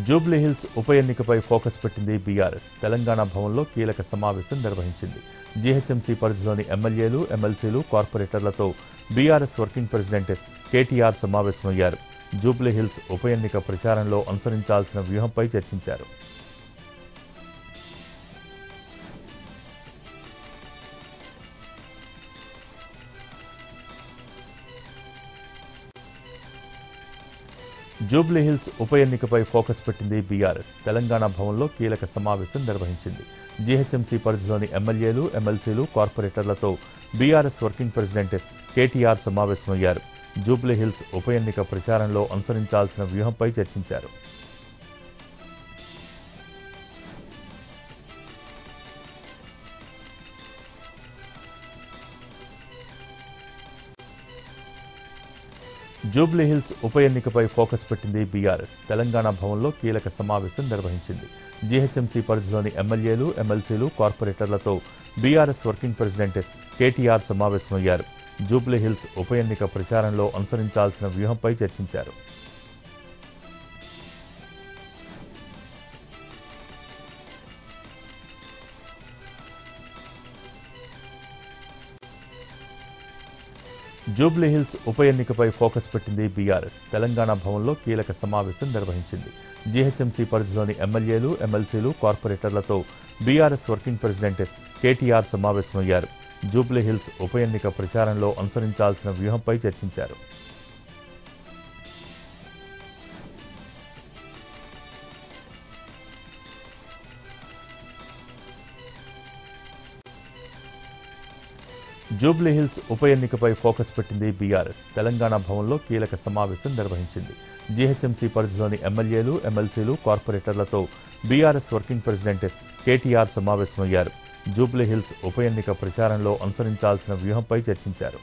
జూబ్లీహిల్స్ ఉప ఎన్నికపై ఫోకస్ పెట్టింది బీఆర్ఎస్. తెలంగాణ భవన్లో కీలక సమావేశం నిర్వహించింది. జీహెచ్ఎంసీ పరిధిలోని ఎమ్మెల్యేలు, ఎమ్మెల్సీలు, కార్పొరేటర్లతో బీఆర్ఎస్ వర్కింగ్ ప్రెసిడెంట్ కేటీఆర్ సమావేశమయ్యారు. జూబ్లీహిల్స్ ఉప ఎన్నిక ప్రచారంలో అనుసరించాల్సిన వ్యూహంపై చర్చించారు. జూబ్లీహిల్స్ ఉప ఎన్నికపై ఫోకస్ పెట్టింది బీఆర్ఎస్. తెలంగాణ భవన్లో కీలక సమావేశం నిర్వహించింది. జీహెచ్ఎంసీ పరిధిలోని ఎమ్మెల్యేలు, ఎమ్మెల్సీలు, కార్పొరేటర్లతో బీఆర్ఎస్ వర్కింగ్ ప్రెసిడెంట్ కేటీఆర్ సమావేశమయ్యారు. జూబ్లీహిల్స్ ఉప ఎన్నిక ప్రచారంలో అనుసరించాల్సిన వ్యూహంపై చర్చించారు. జూబ్లీహిల్స్ ఉప ఎన్నికపై ఫోకస్ పెట్టింది బీఆర్ఎస్. తెలంగాణ భవన్లో కీలక సమావేశం నిర్వహించింది. జీహెచ్ఎంసీ పరిధిలోని ఎమ్మెల్యేలు, ఎమ్మెల్సీలు, కార్పొరేటర్లతో బీఆర్ఎస్ వర్కింగ్ ప్రెసిడెంట్ కేటీఆర్ సమావేశమయ్యారు. జూబ్లీహిల్స్ ఉప ఎన్నిక ప్రచారంలో అనుసరించాల్సిన వ్యూహంపై చర్చించారు. జూబ్లీహిల్స్ ఉప ఎన్నికపై ఫోకస్ పెట్టింది బీఆర్ఎస్. తెలంగాణ భవన్లో కీలక సమావేశం నిర్వహించింది. జీహెచ్ఎంసీ పరిధిలోని ఎమ్మెల్యేలు, ఎమ్మెల్సీలు, కార్పొరేటర్లతో బీఆర్ఎస్ వర్కింగ్ ప్రెసిడెంట్ కేటీఆర్ సమావేశమయ్యారు. జూబ్లీహిల్స్ ఉప ఎన్నిక ప్రచారంలో అనుసరించాల్సిన వ్యూహంపై చర్చించారు. జూబ్లీహిల్స్ ఉప ఎన్నికపై ఫోకస్ పెట్టింది బీఆర్ఎస్. తెలంగాణ భవన్లో కీలక సమావేశం నిర్వహించింది. జీహెచ్ఎంసీ పరిధిలోని ఎమ్మెల్యేలు, ఎమ్మెల్సీలు, కార్పొరేటర్లతో బీఆర్ఎస్ వర్కింగ్ ప్రెసిడెంట్ కేటీఆర్ సమావేశమయ్యారు. జూబ్లీహిల్స్ ఉప ఎన్నిక ప్రచారంలో అనుసరించాల్సిన వ్యూహంపై చర్చించారు.